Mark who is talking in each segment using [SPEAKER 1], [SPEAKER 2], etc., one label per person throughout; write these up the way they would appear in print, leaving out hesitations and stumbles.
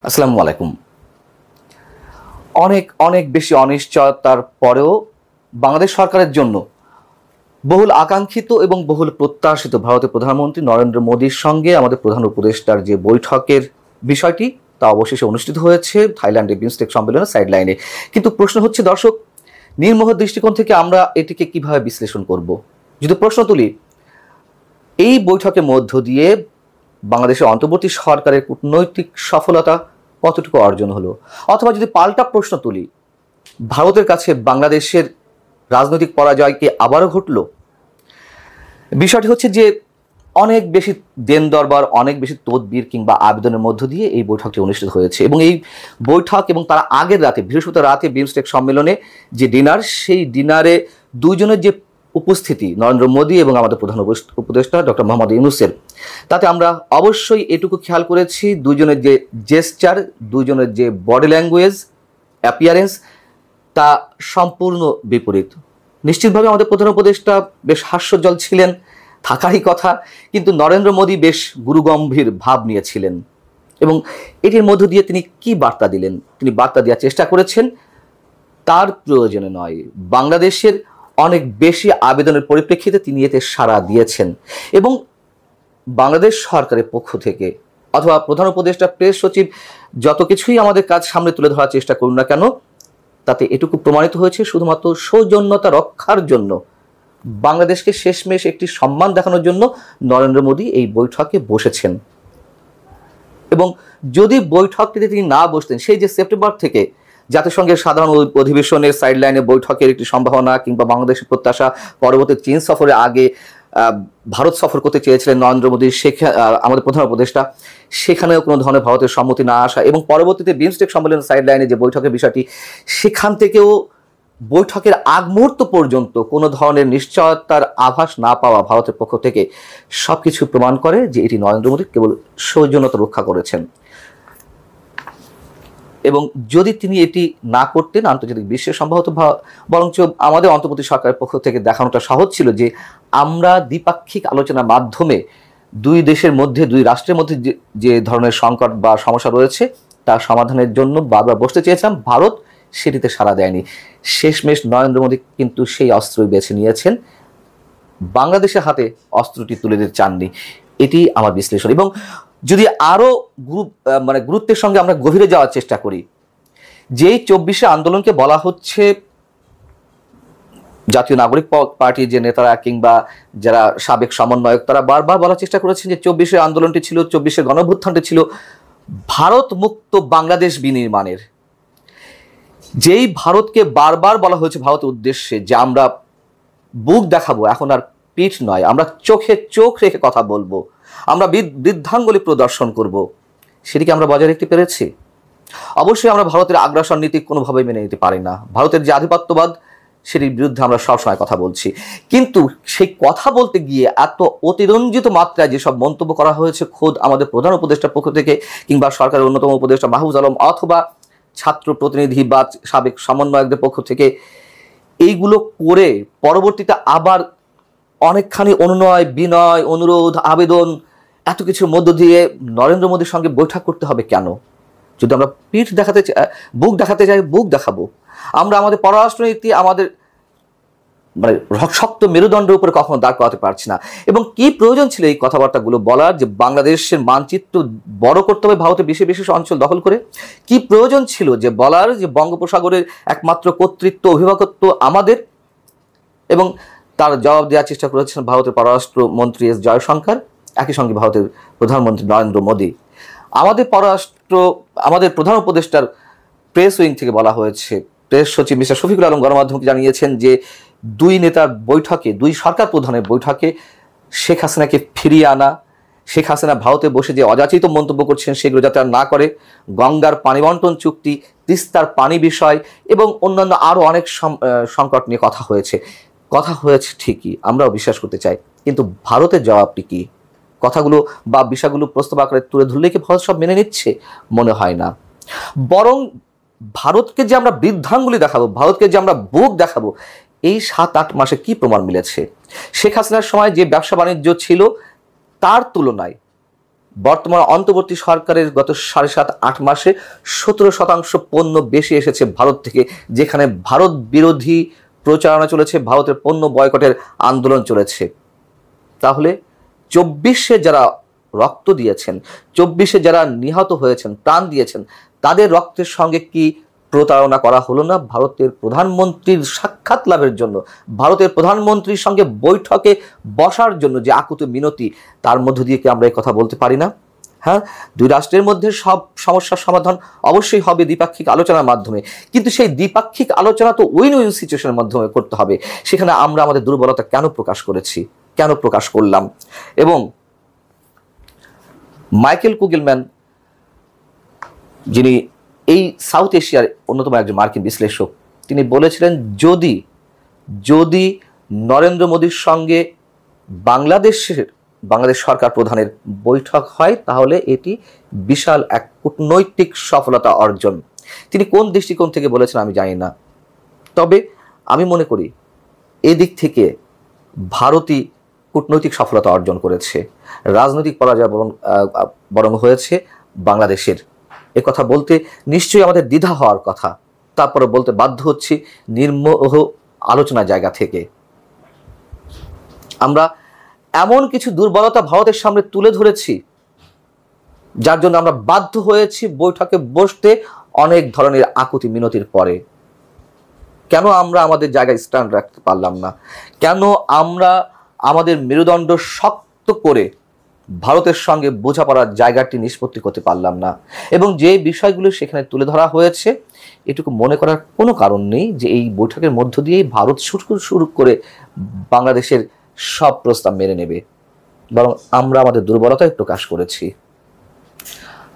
[SPEAKER 1] আসসালামু আলাইকুম। অনেক অনেক বেশি অনিশ্চয়তার পরেও বাংলাদেশ সরকারের জন্য বহুল আকাঙ্ক্ষিত এবং বহুল প্রত্যাশিত ভারতের প্রধানমন্ত্রী নরেন্দ্র মোদীর সঙ্গে আমাদের প্রধান উপদেষ্টার যে বৈঠকের বিষয়টি তা অবশেষে অনুষ্ঠিত হয়েছে থাইল্যান্ডের বিমস্টেক সম্মেলনের সাইডলাইনে। কিন্তু প্রশ্ন হচ্ছে দর্শক, নির্মোহ দৃষ্টিকোণ থেকে আমরা এটিকে কিভাবে বিশ্লেষণ করব? যদি প্রশ্ন তুলি, এই বৈঠকের মধ্য দিয়ে বাংলাদেশের অন্তর্বর্তী সরকারের কূটনৈতিক সফলতা কতটুকু অর্জন হলো, অথবা যদি পাল্টা প্রশ্ন তুলি, ভারতের কাছে বাংলাদেশের রাজনৈতিক পরাজয় কি আবারও ঘটল? বিষয়টি হচ্ছে যে অনেক বেশি দেন দরবার, অনেক বেশি তদবির কিংবা আবেদনের মধ্য দিয়ে এই বৈঠকটি অনুষ্ঠিত হয়েছে এবং এই বৈঠক এবং তার আগের রাতে বৃহস্পতিবার রাতে বিমস্টেক সম্মেলনে যে ডিনার, সেই ডিনারে দুইজনের যে উপস্থিতি নরেন্দ্র মোদী এবং আমাদের প্রধান উপদেষ্টা ডক্টর মোহাম্মদ ইউনূসের, তাতে আমরা অবশ্যই এটুকু খেয়াল করেছি দুইজনের যে জেস্চার, দুইজনের যে বডি ল্যাঙ্গুয়েজ, অ্যাপিয়ারেন্স তা সম্পূর্ণ বিপরীত। নিশ্চিতভাবে আমাদের প্রধান উপদেষ্টা বেশ হাস্যজ্জ্বল ছিলেন, থাকারই কথা, কিন্তু নরেন্দ্র মোদী বেশ গুরুগম্ভীর ভাব নিয়েছিলেন এবং এটির মধ্য দিয়ে তিনি কি বার্তা দিলেন? তিনি বার্তা দেওয়ার চেষ্টা করেছেন তার প্রয়োজনে নয়, বাংলাদেশের অনেক বেশি আবেদনের পরিপ্রেক্ষিতে তিনি এতে সাড়া দিয়েছেন এবং বাংলাদেশ সরকারের পক্ষ থেকে অথবা প্রধান উপদেষ্টা, প্রেস সচিব যত কিছুই আমাদের কাজ সামনে তুলে ধরার চেষ্টা করুন না কেন, তাতে এটুকু প্রমাণিত হয়েছে শুধুমাত্র সৌজন্যতা রক্ষার জন্য, বাংলাদেশকে শেষমেশ একটি সম্মান দেখানোর জন্য নরেন্দ্র মোদী এই বৈঠকে বসেছেন। এবং যদি বৈঠকটিতে তিনি না বসতেন, সেই যে সেপ্টেম্বর থেকে জাতিসংঘের সাধারণ অধিবেশনের সাইডলাইনে বৈঠকের একটি সম্ভাবনা কিংবা বাংলাদেশের প্রত্যাশা, পরবর্তী চীন সফরের আগে ভারত সফর করতে চেয়েছিলেন নরেন্দ্র মোদী, আমাদের প্রধান উপদেষ্টা, সেখানেও কোনো ধরনের ভারতের সম্মতি না আসা এবং পরবর্তীতে বিমস্টেক সম্মেলনের সাইডলাইনে যে বৈঠকের বিষয়টি, সেখান থেকেও বৈঠকের আগ মুহূর্ত পর্যন্ত কোনো ধরনের নিশ্চয়তার আভাস না পাওয়া ভারতের পক্ষ থেকে সবকিছু প্রমাণ করে যে এটি নরেন্দ্র মোদী কেবল সৌজন্যতা রক্ষা করেছেন। এবং যদি তিনি এটি না করতেন, আন্তর্জাতিক বিশ্বে সম্ভবত বরঞ্চ আমাদের অন্তর্বর্তী সরকারের পক্ষ থেকে দেখানোটা সহজ ছিল যে আমরা দ্বিপাক্ষিক আলোচনার মাধ্যমে দুই দেশের মধ্যে, দুই রাষ্ট্রের মধ্যে যে ধরনের সংকট বা সমস্যা রয়েছে তার সমাধানের জন্য বারবার বসতে চেয়েছিলাম। ভারত সেটিতে সাড়া দেয়নি। শেষমেশ নরেন্দ্র মোদী কিন্তু সেই অস্ত্রই বেছে নিয়েছেন, বাংলাদেশের হাতে অস্ত্রটি তুলে দিতে চাননি। এটি আমার বিশ্লেষণ। এবং যদি আরও গুরুত্বের সঙ্গে আমরা গভীরে যাওয়ার চেষ্টা করি, যেই 24শে আন্দোলনকে বলা হচ্ছে, জাতীয় নাগরিক পার্টির যে নেতারা কিংবা যারা সাবেক সমন্বয়ক তারা বারবার বলার চেষ্টা করেছেন যে 24শে আন্দোলনটি ছিল, 24শে গণঅভ্যুত্থানটি ছিল ভারত মুক্ত বাংলাদেশ বিনির্মাণের। যেই ভারতকে বারবার বলা হয়েছে ভারতের উদ্দেশ্যে যে আমরা বুক দেখাবো, এখন আর পিঠ নয়, আমরা চোখে চোখ রেখে কথা বলবো, আমরা বৃদ্ধাঙ্গুলি প্রদর্শন করব, সেটিকে আমরা বজায় রাখতে পেরেছি? অবশ্যই আমরা ভারতের আগ্রাসন নীতি কোনোভাবেই মেনে নিতে পারি না। ভারতের যে আধিপত্যবাদ, সেটির বিরুদ্ধে আমরা সবসময় কথা বলছি, কিন্তু সেই কথা বলতে গিয়ে এত অতিরঞ্জিত মাত্রায় যেসব মন্তব্য করা হয়েছে খোদ আমাদের প্রধান উপদেষ্টার পক্ষ থেকে কিংবা সরকারের অন্যতম উপদেষ্টা মাহফুজ আলম অথবা ছাত্র প্রতিনিধি বা সাবেক সমন্বয়কদের পক্ষ থেকে, এইগুলো করে পরবর্তীতে আবার অনেকখানি অনুনয়, বিনয়, অনুরোধ, আবেদন, এত কিছুর মধ্য দিয়ে নরেন্দ্র মোদীর সঙ্গে বৈঠক করতে হবে কেন? যদি আমরা পিঠ দেখাতে চাই, বুক দেখাতে চাই, বুক দেখাবো। আমরা আমাদের পররাষ্ট্রনীতি, আমাদের শক্ত মেরুদণ্ডের উপরে কখনো দাঁড় করাতে পারছি না। এবং কি প্রয়োজন ছিল এই কথাবার্তাগুলো বলার, যে বাংলাদেশের মানচিত্র বড় করতে হবে ভারতের বিশেষ বিশেষ অঞ্চল দখল করে? কি প্রয়োজন ছিল যে বলার যে বঙ্গোপসাগরের একমাত্র কর্তৃত্ব, অভিভাবকত্ব আমাদের? এবং তার জবাব দেওয়ার চেষ্টা করেছেন ভারতের পররাষ্ট্রমন্ত্রী এস জয়শঙ্কর, একই সঙ্গে ভারতের প্রধানমন্ত্রী নরেন্দ্র মোদী। আমাদের প্রধান উপদেষ্টার প্রেস উইং থেকে বলা হয়েছে, প্রেস সচিব মিস্টার শফিকুল আলম গণমাধ্যমকে জানিয়েছেন যে দুই নেতার বৈঠকে, দুই সরকার প্রধানের বৈঠকে শেখ হাসিনাকে ফিরিয়ে আনা, শেখ হাসিনা ভারতে বসে যে অযাচিত মন্তব্য করছেন সেগুলো যাতে আর না করে, গঙ্গার পানি বন্টন চুক্তি, তিস্তার পানি বিষয় এবং অন্যান্য আরও অনেক সংকট নিয়ে কথা হয়েছে ঠিকই, আমরাও বিশ্বাস করতে চাই, কিন্তু ভারতের জবাবটি কি? কথাগুলো বা বিষয়গুলো প্রস্তাব আকারে তুলে ধরলে কি ভারত সব মেনে নিচ্ছে? মনে হয় না। বরং ভারতকে যে আমরা বৃদ্ধাঙ্গুলি দেখাবো, ভারতকে যে আমরা বুক দেখাবো, এই 7-8 মাসে কি প্রমাণ মিলেছে? শেখ হাসিনার সময় যে ব্যবসা বাণিজ্য ছিল তার তুলনায় বর্তমান অন্তর্বর্তী সরকারের গত 7.5-8 মাসে 17% পণ্য বেশি এসেছে ভারত থেকে, যেখানে ভারত বিরোধী প্রচারণা চলেছে, ভারতের পণ্য বয়কটের আন্দোলন চলেছে। তাহলে 24-এ যারা রক্ত দিয়েছেন, 24-এ যারা নিহত হয়েছেন, প্রাণ দিয়েছেন, তাদের রক্তের সঙ্গে কি প্রতারণা করা হলো না? ভারতের প্রধানমন্ত্রীর সাক্ষাৎ লাভের জন্য, ভারতের প্রধানমন্ত্রীর সঙ্গে বৈঠকে বসার জন্য যে আকুত মিনতি, তার মধ্য দিয়ে কি আমরা এই কথা বলতে পারি না? হ্যাঁ, দুই রাষ্ট্রের মধ্যে সব সমস্যার সমাধান অবশ্যই হবে দ্বিপাক্ষিক আলোচনার মাধ্যমে, কিন্তু সেই দ্বিপাক্ষিক আলোচনা তো উইন উইন সিচুয়েশনের মাধ্যমে করতে হবে। সেখানে আমরা আমাদের দুর্বলতা কেন প্রকাশ করেছি, কেন প্রকাশ করলাম? এবং মাইকেল কুগেলম্যান, যিনি এই সাউথ এশিয়ার অন্যতম একজন মার্কিন বিশ্লেষক, তিনি বলেছিলেন যদি নরেন্দ্র মোদীর সঙ্গে বাংলাদেশ সরকার প্রধানের বৈঠক হয়, তাহলে এটি বিশাল এক কূটনৈতিক সফলতা অর্জন। তিনি কোন দৃষ্টিকোণ থেকে বলেছেন আমি জানি না, তবে আমি মনে করি এদিক থেকে ভারতই কূটনৈতিক সফলতা অর্জন করেছে, রাজনৈতিক পরাজয় বরং হয়েছে বাংলাদেশের। কথা বলতে নিশ্চয়ই আমাদের দ্বিধা হওয়ার কথা, তারপরে বলতে বাধ্য হচ্ছি নির্মোহ আলোচনার জায়গা থেকে। আমরা এমন কিছু দুর্বলতা ভারতের সামনে তুলে ধরেছি, যার জন্য আমরা বাধ্য হয়েছি বৈঠকে বসতে অনেক ধরনের আকুতি মিনতির পরে। কেন আমরা আমাদের জায়গায় স্ট্যান্ড রাখতে পারলাম না? কেন আমরা আমাদের মেরুদণ্ড শক্ত করে ভারতের সঙ্গে বোঝাপড়ার জায়গাটি নিষ্পত্তি করতে পারলাম না? এবং যে বিষয়গুলো সেখানে তুলে ধরা হয়েছে, এটুকু মনে করার কোনো কারণ নেই যে এই বৈঠকের মধ্য দিয়েই ভারত শুরু করে বাংলাদেশের সব প্রস্তাব মেনে নেবে, বরং আমরা আমাদের দুর্বলতাই প্রকাশ করেছি।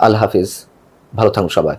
[SPEAKER 1] আল্লাহ হাফিজ, ভালো থাকুন সবাই।